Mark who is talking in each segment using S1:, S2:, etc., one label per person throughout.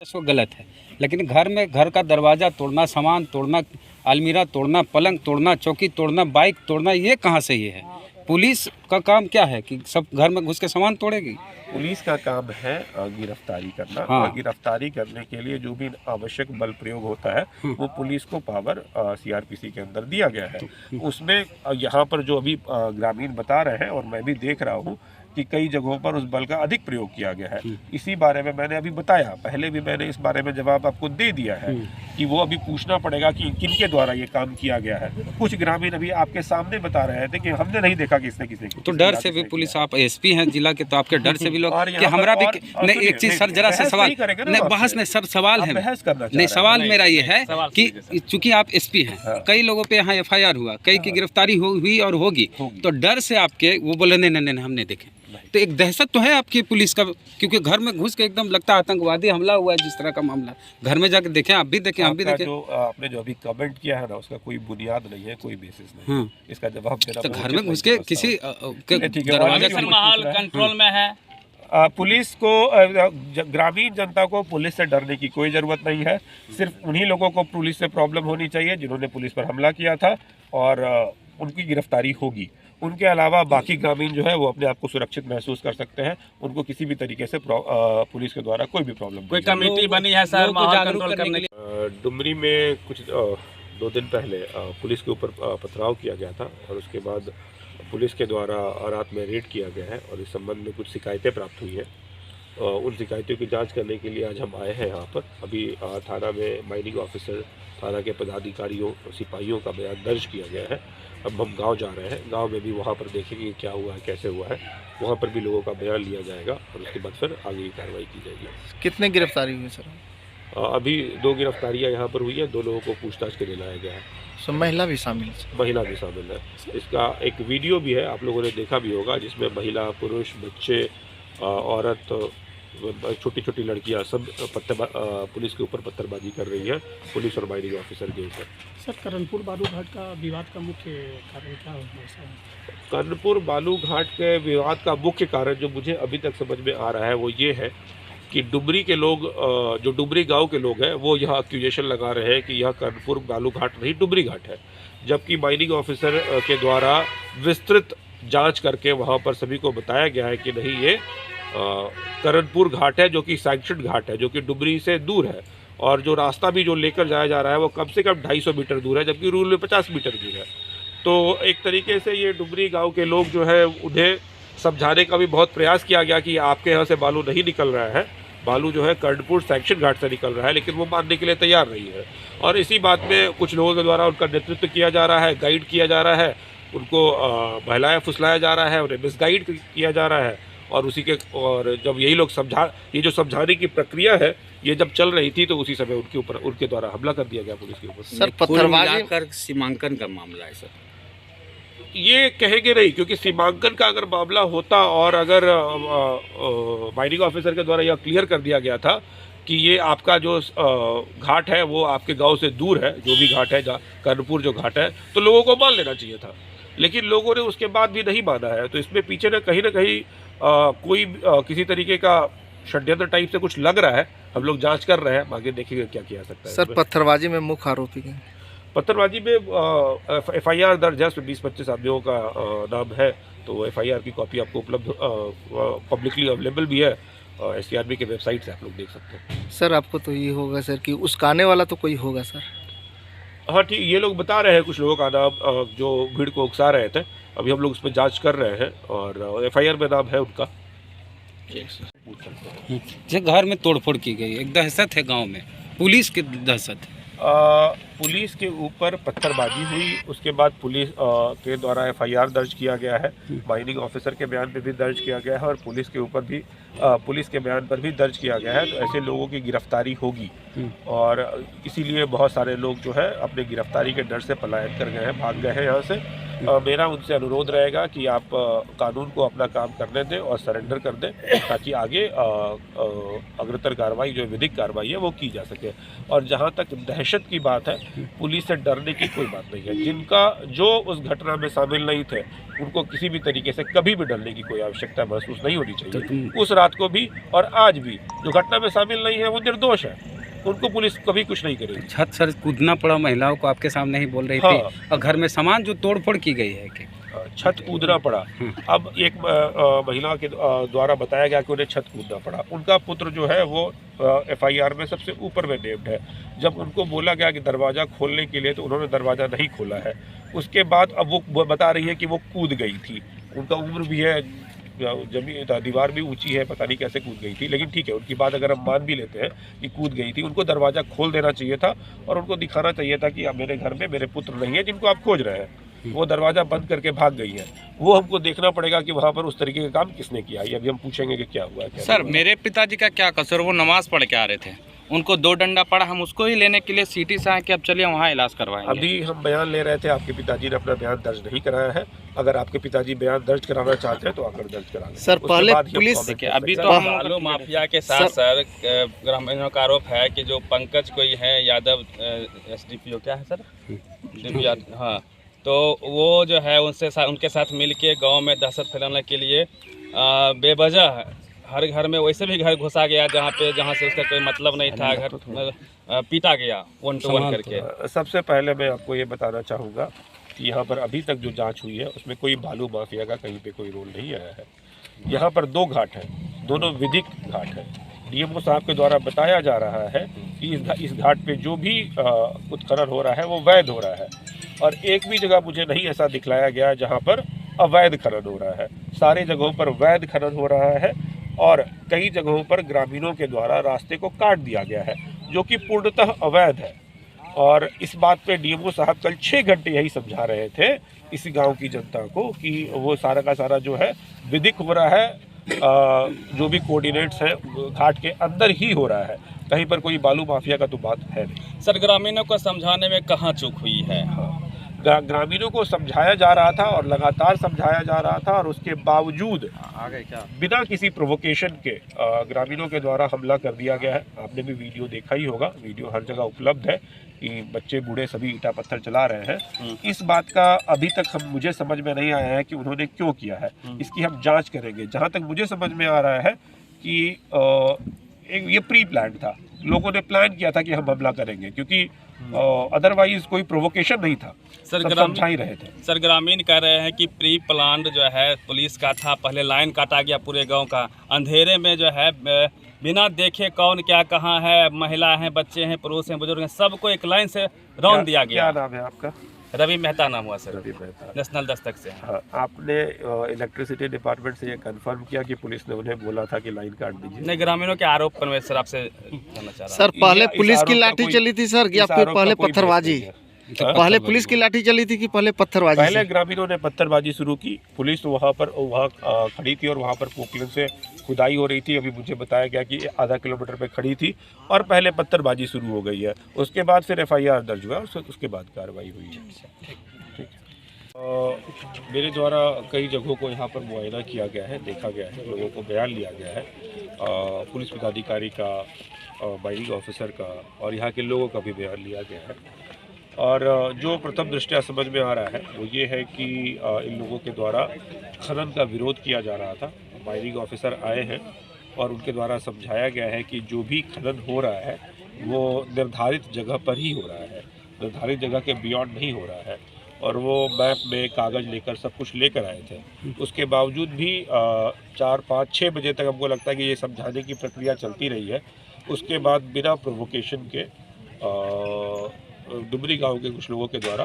S1: वो गलत है, लेकिन घर में घर का दरवाज़ा तोड़ना, सामान तोड़ना, अलमीरा तोड़ना, पलंग तोड़ना, चौकी तोड़ना, बाइक तोड़ना, ये कहाँ सही है? पुलिस का काम क्या है कि सब घर में घुस के सामान तोड़ेगी?
S2: पुलिस का काम है गिरफ्तारी करना।
S1: हाँ।
S2: और गिरफ्तारी करने के लिए जो भी आवश्यक बल प्रयोग होता है वो पुलिस को पावर सीआरपीसी के अंदर दिया गया है। उसमें यहाँ पर जो अभी ग्रामीण बता रहे हैं और मैं भी देख रहा हूँ कि कई जगहों पर उस बल का अधिक प्रयोग किया गया है। इसी बारे में मैंने अभी बताया, पहले भी मैंने इस बारे में जवाब आपको दे दिया है कि वो अभी पूछना पड़ेगा कि किनके द्वारा ये काम किया गया है। कुछ ग्रामीण अभी आपके सामने बता रहे थे कि हमने नहीं देखा कि इसने किसी को।
S1: तो डर से भी पुलिस, आप एसपी हैं जिला के, तो आपके डर से भी लोग कि हमरा भी नहीं। एक चीज सर, जरा सा सवाल नहीं, बहस नहीं सर, सवाल है नहीं, सवाल मेरा ये है कि चूंकि आप एसपी हैं, कई लोगों पे यहाँ एफआईआर हुआ, कई की गिरफ्तारी हुई और होगी, तो डर से आपके वो बोले नहीं नहीं नहीं हम नहीं देखें, तो एक दहशत तो है आपकी पुलिस का, क्योंकि घर में घुस के एकदम लगता है आतंकवादी हमला हुआ है। जिस तरह का मामला घर में जाके देखें, आप भी देखें, हम भी देखें।
S2: जो आपने जो अभी कमेंट किया है ना, उसका कोई बुनियाद नहीं है, कोई बेसिस नहीं। इसका जवाब देना
S1: तो घर में घुस के किसी दरवाजा
S3: माहौल कंट्रोल में है।
S2: पुलिस को ग्रामीण जनता को पुलिस से डरने की कोई ज़रूरत नहीं है। सिर्फ उन्हीं लोगों को पुलिस से प्रॉब्लम होनी चाहिए जिन्होंने पुलिस पर हमला किया था, और उनकी गिरफ्तारी होगी। उनके अलावा बाकी ग्रामीण जो है वो अपने आप को सुरक्षित महसूस कर सकते हैं। उनको किसी भी तरीके से पुलिस के द्वारा कोई भी प्रॉब्लम,
S3: कोई कमेटी बनी है सर माहौल कंट्रोल करने के लिए?
S2: डुमरी में कुछ 2 दिन पहले पुलिस के ऊपर पथराव किया गया था, और उसके बाद पुलिस के द्वारा रात में रेड किया गया है, और इस संबंध में कुछ शिकायतें प्राप्त हुई है। उन शिकायतों की जांच करने के लिए आज हम आए हैं यहाँ पर। अभी थाना में माइनिंग ऑफिसर, थाना के पदाधिकारियों, सिपाहियों का बयान दर्ज किया गया है। अब हम गांव जा रहे हैं, गांव में भी वहाँ पर देखेंगे क्या हुआ है, कैसे हुआ है, वहाँ पर भी लोगों का बयान लिया जाएगा, और उसके बाद फिर आगे की कार्रवाई की जाएगी।
S4: कितने गिरफ्तारी हुई सर?
S2: अभी 2 गिरफ्तारियाँ यहाँ पर हुई है, 2 लोगों को पूछताछ के लिए लाया गया है।
S4: सो महिला भी शामिल है?
S2: महिला भी शामिल है। इसका एक वीडियो भी है, आप लोगों ने देखा भी होगा, जिसमें महिला, पुरुष, बच्चे, औरत, छोटी छोटी लड़कियां सब पुलिस के ऊपर पत्थरबाजी कर रही है, पुलिस और माइनिंग ऑफिसर के ऊपर।
S5: सर, कर्णपुर बालू घाट का विवाद का मुख्य कारण क्या होगा सर?
S2: कर्णपुर बालू घाट के विवाद का मुख्य कारण जो मुझे अभी तक समझ में आ रहा है वो ये है कि डुमरी के लोग, जो डुमरी गांव के लोग हैं, वो यह एक्यूजेशन लगा रहे हैं कि यह कर्णपुर बालू घाट नहीं, डुमरी घाट है, जबकि माइनिंग ऑफिसर के द्वारा विस्तृत जांच करके वहां पर सभी को बताया गया है कि नहीं, ये कर्णपुर घाट है, जो कि सैंक्शनड घाट है, जो कि डुमरी से दूर है, और जो रास्ता भी जो लेकर जाया जा रहा है वो कम से कम 250 मीटर दूर है, जबकि रूल में 50 मीटर दूर है। तो एक तरीके से ये डुमरी गांव के लोग जो है, उन्हें समझाने का भी बहुत प्रयास किया गया कि आपके यहाँ से बालू नहीं निकल रहा है, बालू जो है कर्णपुर सैंक्शन घाट से निकल रहा है, लेकिन वो मानने के लिए तैयार नहीं है। और इसी बात में कुछ लोगों के द्वारा उनका नेतृत्व किया जा रहा है, गाइड किया जा रहा है, उनको बहलाया फुसलाया जा रहा है, उन्हें मिसगाइड किया जा रहा है। और उसी के, और जब यही लोग ये जो समझाने की प्रक्रिया है ये जब चल रही थी, तो उसी समय उनके द्वारा हमला कर दिया गया पुलिस के ऊपर।
S4: सर, पत्थरबाजी
S1: कर सीमांकन का मामला है सर?
S2: ये कहेंगे नहीं, क्योंकि सीमांकन का अगर मामला होता और अगर माइनिंग ऑफिसर के द्वारा यह क्लियर कर दिया गया था कि ये आपका जो घाट है वो आपके गांव से दूर है, जो भी घाट है, कर्णपुर जो घाट है, तो लोगों को मान लेना चाहिए था। लेकिन लोगों ने उसके बाद भी नहीं माना है। तो इसमें पीछे ना कहीं कोई किसी तरीके का षड्यंत्र टाइप से कुछ लग रहा है। हम लोग जांच कर रहे हैं, आगे देखेंगे क्या किया सकता है।
S4: सर, पत्थरबाजी में मुख्य आरोपी है?
S2: पत्थरबाजी में एफआईआर दर्ज है, 20-25 आदमियों का नाम है। तो एफआईआर की कॉपी आपको उपलब्ध पब्लिकली अवेलेबल भी है, एससीआरबी के वेबसाइट से आप लोग देख सकते हैं।
S4: सर, आपको तो ये होगा सर कि उसकाने वाला तो कोई होगा सर?
S2: हाँ ठीक, ये लोग बता रहे हैं कुछ लोगों का नाम जो भीड़ को उकसा रहे थे। अभी हम लोग उस पर जाँच कर रहे हैं, और एफआईआर में नाम है उनका।
S1: जो घर में तोड़फोड़ की गई, एक दहशत है गांव में, पुलिस की दहशत है।
S2: पुलिस के ऊपर पत्थरबाजी हुई, उसके बाद पुलिस के द्वारा एफआईआर दर्ज किया गया है, माइनिंग ऑफिसर के बयान पे भी दर्ज किया गया है, और पुलिस के ऊपर भी पुलिस के बयान पर भी दर्ज किया गया है। तो ऐसे लोगों की गिरफ्तारी होगी, और इसीलिए बहुत सारे लोग जो है अपने गिरफ्तारी के डर से पलायन कर गए हैं, भाग गए हैं यहाँ से। मेरा उनसे अनुरोध रहेगा कि आप कानून को अपना काम करने दें और सरेंडर कर दें, ताकि आगे अग्रतर कार्रवाई जो विधिक कार्रवाई है वो की जा सके। और जहाँ तक दहशत की बात है, पुलिस से डरने की कोई बात नहीं है। जिनका जो उस घटना में शामिल नहीं थे, उनको किसी भी तरीके से कभी भी डरने की कोई आवश्यकता महसूस नहीं होनी चाहिए। उस रात को भी और आज भी जो घटना में शामिल नहीं है वो निर्दोष है, उनको पुलिस कभी कुछ नहीं करेगी।
S1: छत सर कूदना पड़ा महिलाओं को, आपके सामने ही बोल रही थी, और घर में सामान जो तोड़फोड़ की गई है कि
S2: छत कूदना पड़ा। अब एक महिला के द्वारा बताया गया कि उन्हें छत कूदना पड़ा। उनका पुत्र जो है वो FIR में सबसे ऊपर में नेम्ड है। जब उनको बोला गया कि दरवाज़ा खोलने के लिए, तो उन्होंने दरवाज़ा नहीं खोला है। उसके बाद अब वो बता रही है कि वो कूद गई थी। उनका उम्र भी है, जमीन दीवार भी ऊंची है, पता नहीं कैसे कूद गई थी, लेकिन ठीक है, उनकी बात अगर हम मान भी लेते हैं कि कूद गई थी, उनको दरवाज़ा खोल देना चाहिए था और उनको दिखाना चाहिए था कि अब मेरे घर में मेरे पुत्र नहीं है जिनको आप खोज रहे हैं। वो दरवाज़ा बंद करके भाग गई है। वो हमको देखना पड़ेगा कि वहाँ पर उस तरीके का काम किसने किया। ये अभी हम पूछेंगे कि क्या हुआ है।
S3: सर मेरे पिताजी का क्या कसूर, वो नमाज पढ़ के आ रहे थे, उनको 2 डंडा पड़ा, हम उसको ही लेने के लिए सिटी से आए कि अब चलिए वहाँ इलाज करवाएंगे।
S2: अभी हम बयान ले रहे थे, आपके पिताजी ने अपना बयान दर्ज नहीं कराया है। अगर आपके पिताजी बयान दर्ज कराना चाहते हैं तो आकर दर्ज करा लें।
S4: सर पहले पुलिस
S3: अभी तो हम बालू माफिया के साथ सर ग्रामीणों का आरोप है कि जो पंकज कोई है यादव, SDPO क्या है सर, हाँ, तो वो जो है उनके साथ मिल के गाँव में दहशत फैलाने के लिए बेवजह हर घर में वैसे भी घर घुसा गया जहाँ से उसका कोई मतलब नहीं था, घर पीटा गया 1 to 1 करके।
S2: सबसे पहले मैं आपको ये बताना चाहूँगा कि यहाँ पर अभी तक जो जांच हुई है उसमें कोई बालू माफिया का कहीं पे कोई रोल नहीं आया है। यहाँ पर 2 घाट हैं, दोनों विधिक घाट हैं। DMO साहब के द्वारा बताया जा रहा है कि इस घाट पे जो भी उत्खनन हो रहा है वो वैध हो रहा है, और एक भी जगह मुझे नहीं ऐसा दिखलाया गया जहाँ पर अवैध खनन हो रहा है। सारे जगहों पर वैध खनन हो रहा है और कई जगहों पर ग्रामीणों के द्वारा रास्ते को काट दिया गया है, जो कि पूर्णतः अवैध है। और इस बात पे DMO साहब कल 6 घंटे यही समझा रहे थे इस गांव की जनता को कि वो सारा का सारा जो है विधिक हो रहा है, जो भी कोऑर्डिनेट्स हैं घाट के अंदर ही हो रहा है, कहीं पर कोई बालू माफिया का तो बात है नहीं।
S3: सर ग्रामीणों को समझाने में कहाँ चूक हुई है?
S2: ग्रामीणों को समझाया जा रहा था और लगातार समझाया जा रहा था, और उसके बावजूद बिना किसी प्रोवोकेशन के ग्रामीणों के द्वारा हमला कर दिया गया है। आपने भी वीडियो देखा ही होगा, वीडियो हर जगह उपलब्ध है कि बच्चे बूढ़े सभी ईंटा पत्थर चला रहे हैं। इस बात का अभी तक मुझे समझ में नहीं आया है कि उन्होंने क्यों किया है। इसकी हम जांच करेंगे। जहाँ तक मुझे समझ में आ रहा है कि ये प्री प्लान था, लोगों ने प्लान किया था कि हम हमला करेंगे, क्योंकि अदरवाइज कोई प्रोवोकेशन नहीं था।
S3: सर
S2: समझा ही रहे थे।
S3: सर ग्रामीण कह रहे हैं कि प्री प्लान जो है पुलिस का था, पहले लाइन काटा गया पूरे गांव का, अंधेरे में जो है बिना देखे कौन क्या कहाँ है, महिला हैं, बच्चे हैं, पुरुष हैं, बुजुर्ग हैं, सबको एक लाइन से रौंद दिया गया।
S2: क्या नाम है आपका?
S3: रवि मेहता नाम हुआ सर,
S2: रवि मेहता,
S3: नेशनल दस्तक से।
S2: हाँ, आपने इलेक्ट्रिसिटी डिपार्टमेंट से ये कंफर्म किया कि पुलिस ने उन्हें बोला था कि लाइन काट दीजिए?
S3: नहीं, ग्रामीणों के आरोप पर मैं सर आपसे जानना चाह रहा हूं।
S4: सर पहले पुलिस की लाठी चली थी सर, या फिर पहले पत्थरबाजी? पहले पुलिस की लाठी चली थी कि पहले पत्थरबाजी?
S2: पहले ग्रामीणों ने पत्थरबाजी शुरू की। पुलिस तो वहाँ खड़ी थी और वहाँ पर पोकलेन से खुदाई हो रही थी। अभी मुझे बताया गया कि आधा किलोमीटर पे खड़ी थी और पहले पत्थरबाजी शुरू हो गई है। उसके बाद फिर FIR दर्ज हुआ और उसके बाद कार्रवाई हुई है। ठीक। मेरे द्वारा कई जगहों को यहाँ पर मुआयना किया गया है, देखा गया है, लोगों को बयान लिया गया है, पुलिस पदाधिकारी का, माइनिंग ऑफिसर का और यहाँ के लोगों का भी बयान लिया गया है। और जो प्रथम दृष्टया समझ में आ रहा है वो ये है कि इन लोगों के द्वारा खनन का विरोध किया जा रहा था। माइनिंग ऑफिसर आए हैं और उनके द्वारा समझाया गया है कि जो भी खनन हो रहा है वो निर्धारित जगह पर ही हो रहा है, निर्धारित जगह के बियॉन्ड नहीं हो रहा है। और वो मैप में कागज़ लेकर सब कुछ लेकर आए थे। उसके बावजूद भी 4, 5, 6 बजे तक हमको लगता है कि ये समझाने की प्रक्रिया चलती रही है। उसके बाद बिना प्रोवोकेशन के डुमरी गांव के कुछ लोगों के द्वारा,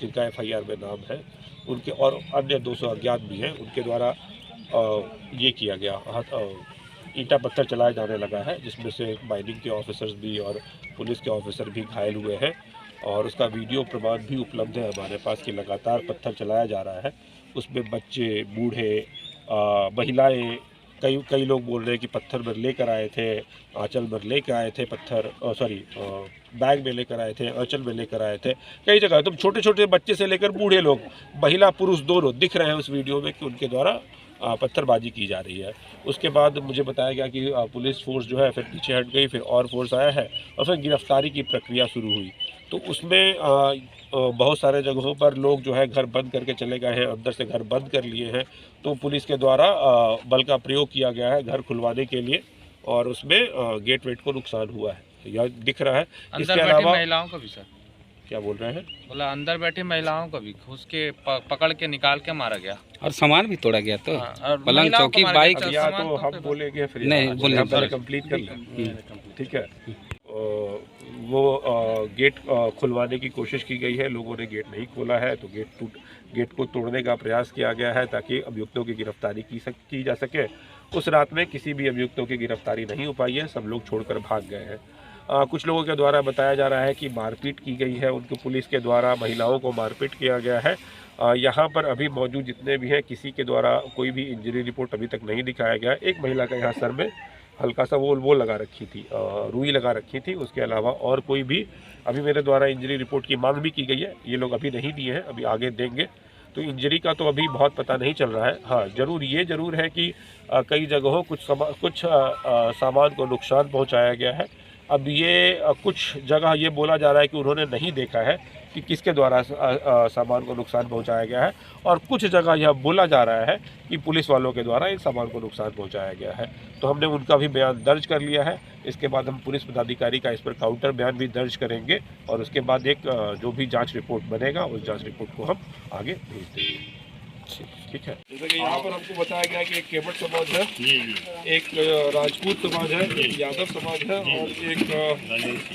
S2: जिनका FIR में नाम है, उनके और अन्य 200 अज्ञात भी हैं, उनके द्वारा ये किया गया, ईंटा पत्थर चलाया जाने लगा है, जिसमें से माइनिंग के ऑफिसर्स भी और पुलिस के ऑफिसर भी घायल हुए हैं। और उसका वीडियो प्रमाण भी उपलब्ध है हमारे पास कि लगातार पत्थर चलाया जा रहा है। उसमें बच्चे, बूढ़े, महिलाएं, कई लोग बोल रहे हैं कि पत्थर में लेकर आए थे, आंचल में लेकर आए थे पत्थर, बैग में लेकर आए थे, आंचल में लेकर आए थे। कई जगह तो छोटे छोटे बच्चे से लेकर बूढ़े लोग, महिला पुरुष दोनों दिख रहे हैं उस वीडियो में कि उनके द्वारा पत्थरबाजी की जा रही है। उसके बाद मुझे बताया गया कि पुलिस फोर्स जो है फिर पीछे हट गई, फिर और फोर्स आया है और फिर गिरफ्तारी की प्रक्रिया शुरू हुई। तो उसमें बहुत सारे जगहों पर लोग जो है घर बंद करके चले गए हैं, अंदर से घर बंद कर लिए हैं। तो पुलिस के द्वारा बल का प्रयोग किया गया है घर खुलवाने के लिए और उसमें गेट वेट को नुकसान हुआ है, यह दिख रहा है। इसके अलावा
S3: महिलाओं को भी सर
S2: क्या बोल रहे हैं,
S3: बोला अंदर बैठी महिलाओं को भी घुस के पकड़ के निकाल के मारा गया
S1: और सामान भी तोड़ा गया। तो
S3: और
S1: पलंग,
S3: महिलाओं को
S1: चौकी,
S3: मारा
S1: बाइक,
S3: गया।
S2: या
S3: सामान
S2: तो
S3: तो
S2: हम बोलेंगे फिर
S1: नहीं, बोलिए।
S2: कंप्लीट कर लें, ठीक है। वो गेट खुलवाने की कोशिश की गई है, लोगों ने गेट नहीं खोला है तो गेट को तोड़ने का प्रयास किया गया है ताकि अभियुक्तों की गिरफ्तारी की जा सके। उस रात में किसी भी अभियुक्तों की गिरफ्तारी नहीं हो पाई है, सब लोग छोड़कर भाग गए हैं। कुछ लोगों के द्वारा बताया जा रहा है कि मारपीट की गई है, उनको पुलिस के द्वारा महिलाओं को मारपीट किया गया है। यहाँ पर अभी मौजूद जितने भी हैं किसी के द्वारा कोई भी इंजरी रिपोर्ट अभी तक नहीं दिखाया गया। एक महिला का यहाँ सर में हल्का सा वो लगा रखी थी, रुई लगा रखी थी, उसके अलावा और कोई भी अभी मेरे द्वारा इंजरी रिपोर्ट की मांग भी की गई है, ये लोग अभी नहीं दिए हैं, अभी आगे देंगे। तो इंजरी का तो अभी बहुत पता नहीं चल रहा है। हाँ ये जरूर है कि कई जगहों कुछ सामान को नुकसान पहुँचाया गया है। अब ये कुछ जगह ये बोला जा रहा है कि उन्होंने नहीं देखा है कि किसके द्वारा सामान को नुकसान पहुंचाया गया है, और कुछ जगह यह बोला जा रहा है कि पुलिस वालों के द्वारा इन सामान को नुकसान पहुंचाया गया है। तो हमने उनका भी बयान दर्ज कर लिया है। इसके बाद हम पुलिस पदाधिकारी का इस पर काउंटर बयान भी दर्ज करेंगे और उसके बाद एक जो भी जाँच रिपोर्ट बनेगा उस जाँच रिपोर्ट को हम आगे भेज देंगे। ठीक है। जैसे कि यहाँ पर हमको बताया गया कि एक केवट समाज है, एक राजपूत समाज है, एक यादव समाज है और एक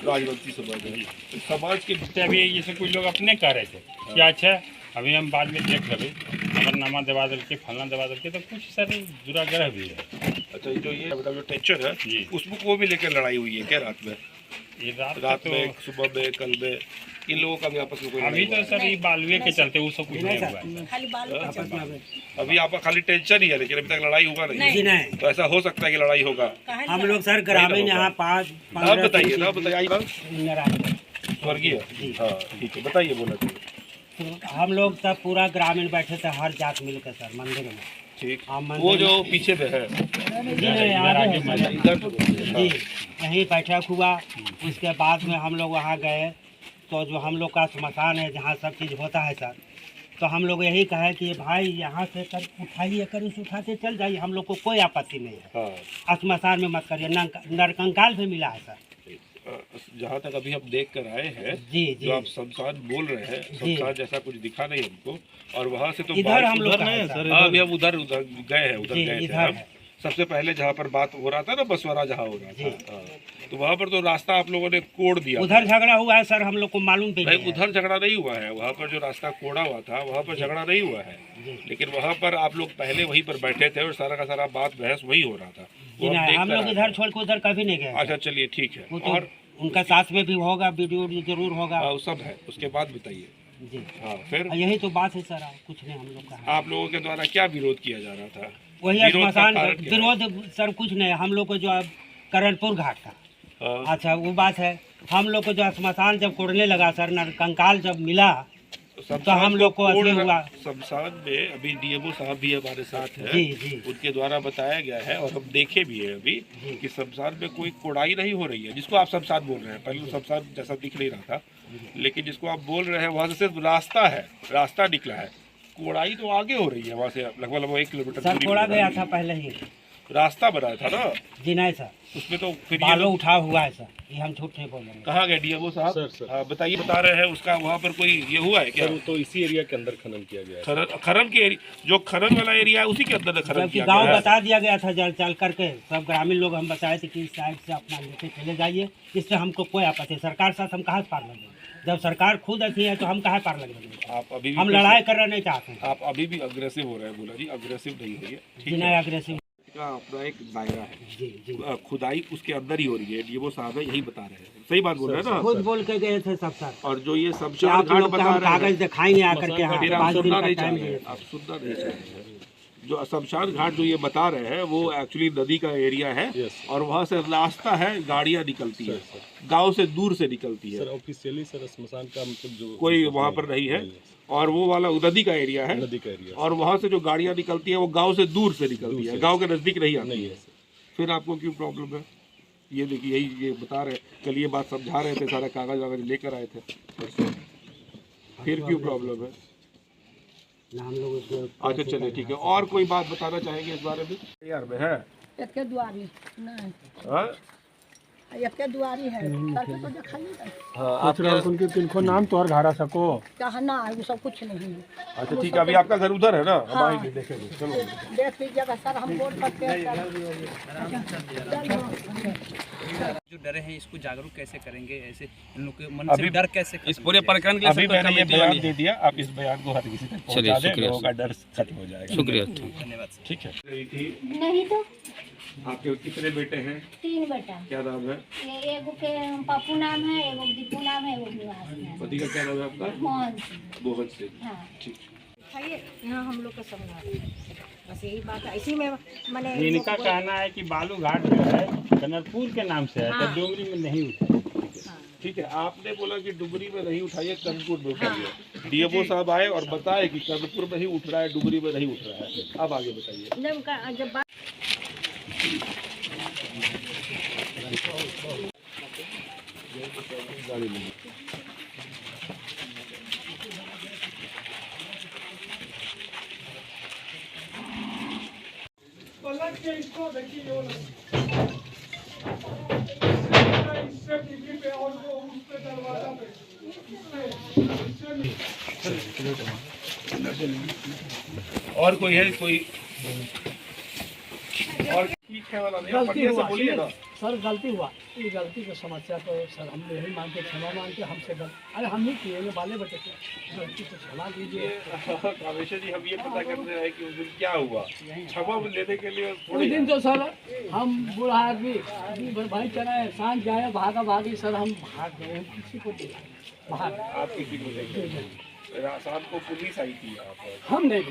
S2: राजवंशी समाज है। समाज के
S6: अभी जैसे कुछ लोग अपने कह रहे थे कि अच्छा अभी हम बाद में देख रहे अमरनामा दबा दल के फलना दबा दल के, तो कुछ सर दुराग्रह भी है।
S2: अच्छा जो ये मतलब जो टेंशन है उसमें वो भी लेकर लड़ाई हुई है क्या रात में?
S6: ये
S2: रात में, सुबह में, कल में इन लोगों का भी आपस में कोई
S6: अभी तो सर ये बालुए के चलते वो सब कुछ नहीं हुआ।
S2: अभी आपका खाली टेंशन ही है, लेकिन अभी तक लड़ाई होगा नहीं। तो ऐसा हो सकता है कि लड़ाई होगा।
S7: हम लोग सर ग्रामीण यहाँ
S2: नाम बताइए, स्वर्गीय। हाँ ठीक है, बताइए, बोला
S7: हम लोग सब पूरा ग्रामीण बैठे थे, हर जात मिलकर सर मंदिर में।
S2: ठीक, वो जो पीछे पे है
S7: जी यहीं बैठक हुआ। उसके बाद में हम लोग वहाँ गए तो जो हम लोग का श्मशान है जहाँ सब चीज़ होता है सर, तो हम लोग यही कहे कि भाई यहाँ से कर उठाइए, कर उस उठा के चल जाइए, हम लोग को कोई आपत्ति नहीं है। श्मशान में मत करिए, नरकंकाल भी मिला है सर।
S2: जहाँ तक अभी हम देख कर आए हैं
S7: जी
S2: जो आप शमशान बोल रहे हैं, शमशान जैसा कुछ दिखा नहीं हमको। और वहाँ से तो
S7: इधर हम लोग
S2: अभी हम उधर गए हैं। सबसे पहले जहाँ पर बात हो रहा था ना, बसवारा जहाँ हो रहा था, तो वहाँ पर तो रास्ता आप लोगों ने कोड़ दिया।
S7: उधर झगड़ा हुआ है सर, हम लोग को मालूम भी नहीं।
S2: उधर झगड़ा नहीं हुआ है, वहाँ पर जो रास्ता कोड़ा हुआ था वहाँ पर झगड़ा नहीं हुआ है, लेकिन वहाँ पर आप लोग पहले वहीं पर बैठे थे और सारा का सारा बात बहस वही हो रहा था।
S7: हम लोग इधर छोड़ के उधर कभी नहीं गए।
S2: अच्छा चलिए ठीक है। और
S7: उनका साथ में भी होगा, वीडियो जरूर होगा,
S2: सब है। उसके बाद बताइए
S7: जी।
S2: हाँ फिर
S7: यही तो बात है सर, कुछ नहीं हम लोग का।
S2: आप लोगों के द्वारा क्या विरोध किया जा रहा था?
S7: वही श्मशान विरोध सर, कुछ नहीं। हम लोग को जो करणपुर घाट का अच्छा वो बात है। हम लोग को जो श्मशान जब कोड़ने लगा सर, कंकाल जब मिला तो हम लोग को अभी हुआ।
S2: शमशान में अभी डीएमओ साहब भी हमारे साथ हैं,
S7: जी।
S2: उनके द्वारा बताया गया है और हम देखे भी है अभी कि शमशान में कोई कोड़ाई नहीं हो रही है, जिसको आप शमशान बोल रहे हैं। पहले तो शमशान जैसा दिख नहीं रहा था, लेकिन जिसको आप बोल रहे हैं वहाँ से सिर्फ रास्ता निकला है। कोड़ाई तो आगे हो रही है, वहाँ से लगभग 1 किलोमीटर
S7: सर कोड़ा गया था पहले ही,
S2: रास्ता बनाया था ना
S7: जी। नहीं सर,
S2: उसमें तो फिर
S7: बालू उठा हुआ है सर, ये हम झूठ नहीं बोल रहे हैं।
S2: कहाँ गए डीएमओ साहब? बताइए, बता रहे हैं उसका वहाँ पर कोई ये हुआ है क्या?
S8: तो इसी एरिया के अंदर खनन किया गया है।
S2: खनन के जो खनन वाला एरिया है उसी के अंदर खनन किया गया है।
S7: गाँव बता दिया गया था जल चल करके, सब ग्रामीण लोग हम बताए थे कि इस साइड से अपना लेके चले जाइए, इससे हमको कोई आपत्ति। सरकार साथ हम कहाँ पार लगेंगे? जब सरकार खुद ऐसी है तो हम कहाँ पार लगेंगे?
S2: आप अभी
S7: हम लड़ाई करना नहीं चाहते।
S2: आप अभी भी अग्रेसिव हो रहे हैं। बोला जी अग्रेसिव नहीं हो
S7: जी, नहीं अग्रेसिव
S2: का अपना एक दायरा है
S7: जी।
S2: खुदाई उसके अंदर ही हो रही है, डीएमओ साहब है यही बता रहे हैं। सही बात बोल रहे हैं ना?
S7: खुद बोल के गए थे सब सर।
S2: और जो ये शमशान घाट बता रहे हैं,
S7: कागज दिखाएंगे आकर के,
S2: आप सुनना नहीं चाह रहे हैं। जो शमशान घाट जो ये बता रहे हैं वो एक्चुअली नदी का एरिया है और वहाँ से रास्ता है, गाड़ियाँ निकलती है, गांव से दूर से निकलती है।
S8: सर ऑफिशियली सर श्मशान का मतलब जो
S2: कोई वहाँ पर नहीं है और वो वाला नदी का एरिया है,
S8: नदी का एरिया,
S2: और वहाँ से जो गाड़ियाँ निकलती है वो गांव से दूर से निकलती है, गांव के नज़दीक नहीं आती है। फिर आपको क्यों प्रॉब्लम है? ये देखिए, यही ये बता रहे, कल ये बात समझा रहे थे, सारा कागज वागज लेकर आए थे, फिर क्यों प्रॉब्लम है?
S7: हम लोग
S2: अच्छा चलिए ठीक है। और कोई बात बताना चाहेंगे इस बारे में? यार में है
S9: एक दुआरी नहीं,
S2: हाँ
S9: एक दुआरी है, करके तो दिखाइए
S2: हाँ, आपका
S5: उनके किनको नाम तो और घारा सको
S9: कहना है, वो सब कुछ नहीं है।
S2: अच्छा ठीक है, अभी आपका घर उधर है ना, हम आएंगे देखेंगे, चलो
S9: देख लीजिएगा सर, हम बोल सकते हैं।
S1: जो डरे हैं इसको जागरूक कैसे करेंगे, ऐसे इन लोग के मन
S2: अभी
S1: से डर कैसे
S3: इस पूरे प्रकरण के लिए
S2: अभी
S3: सर
S2: मैंने ये
S3: कमेटी
S2: बयान
S3: बनी है।
S2: दे दिया, आप इस बयान को हर किसी तक
S1: चलिए,
S2: पहुंचा दें,
S1: शुक्रिया,
S2: लोगों का डर खत्म हो जाएगा।
S1: शुक्रिया।
S3: धन्यवाद सर।
S2: ठीक है।
S10: नहीं तो
S2: आपके कितने बेटे हैं?
S10: 3 बेटा,
S2: क्या नाम है?
S10: एगो के पप्पू नाम है, एगो दीपू नाम है, एगो विवास नाम है।
S2: पति का क्या नाम है आपका?
S10: मोहन सिंह।
S2: मोहन सिंह।
S10: हाँ।
S2: ठीक।
S9: यहाँ हम लोग का समझा बस यही बात है। इसी में मैंने
S6: इनका कहना है कि बालू घाट जो है कनरपुर के नाम से है, तो डुमरी में नहीं उठा।
S2: ठीक है, आपने बोला कि डुमरी में नहीं उठाइए, कर्णपुर में उठाइए। डीएमओ साहब आए और बताए कि कर्णपुर में ही उठ रहा है, डुमरी में नहीं उठ रहा है। अब आगे बताइए।
S9: जब बात
S2: और कोई है? कोई और ठीक है वाला नहीं, बढ़िया से बोलिए ना।
S5: सर गलती हुआ, ये गलती की समस्या तो सर हम यही मानते, क्षमा मानते, हमसे अरे हम नहीं किए, ये बाले बच्चे थे, गलती को क्षमा दीजिए।
S2: कामेश्वर जी, हम ये पता करने आए कि उस दिन क्या हुआ, क्षमा लेने के लिए
S5: उस दिन तो सर हम बूढ़ा आदमी भाई चलाए, सांझ जाए भागा भागी, सर हम भाग गए, हम किसी को भाग,
S2: आप किसी को देखे शाम को पुलिस आई थी यहाँ पर,
S5: हम नहीं,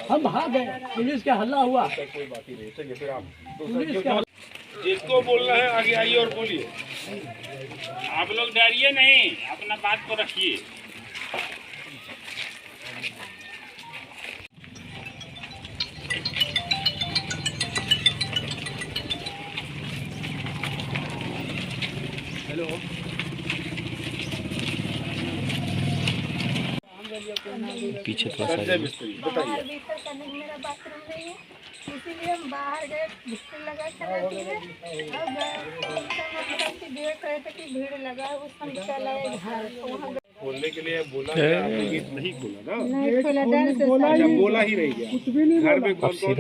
S5: हम भाग गए, पुलिस का हल्ला हुआ।
S2: कोई बात ही नहीं। चलिए फिर आप
S5: पुलिस का
S2: जिसको बोलना है आगे आइए और बोलिए।
S6: आप लोग डरिए नहीं, अपना बात को रखिए।
S2: हेलो,
S1: पीछे
S2: संजय मिस्त्री, बताइए।
S10: भीतर करने में मेरा बाथरूम नहीं है, इसीलिए हम बाहर गए, बिस्तर लगा चला दिए और गए, देख रहे थे कि भीड़ लगा, उस हम चले घर, तो वहाँ
S2: बोलने के लिए बोला गया, आपने गेट नहीं खोला ना?
S10: नहीं खोला, डर से
S2: अच्छा, बोला ही रह गया।
S5: कुछ भी नहीं
S2: घर में कौन कौन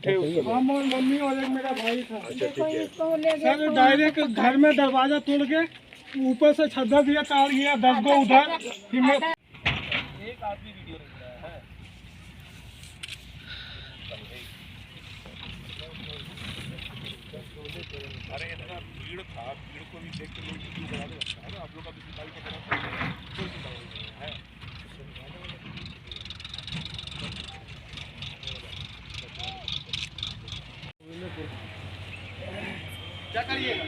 S2: थे?
S5: हम और मम्मी और एक मेरा भाई था।
S2: अच्छा ठीक है।
S10: इसको ले गए
S5: सर डायरेक्ट घर में दरवाजा तोड़ के ऊपर से छज्जा दिया, तार गया 10 गो उधर, फिर मैं
S2: एक आदमी वीडियो नहीं बनाया है। अरे इतना भीड़ था, भीड़ को भी देख के लोग वीडियो बनाने लगता है ना। आप लोग अभी निकाल के क्या करिएगा?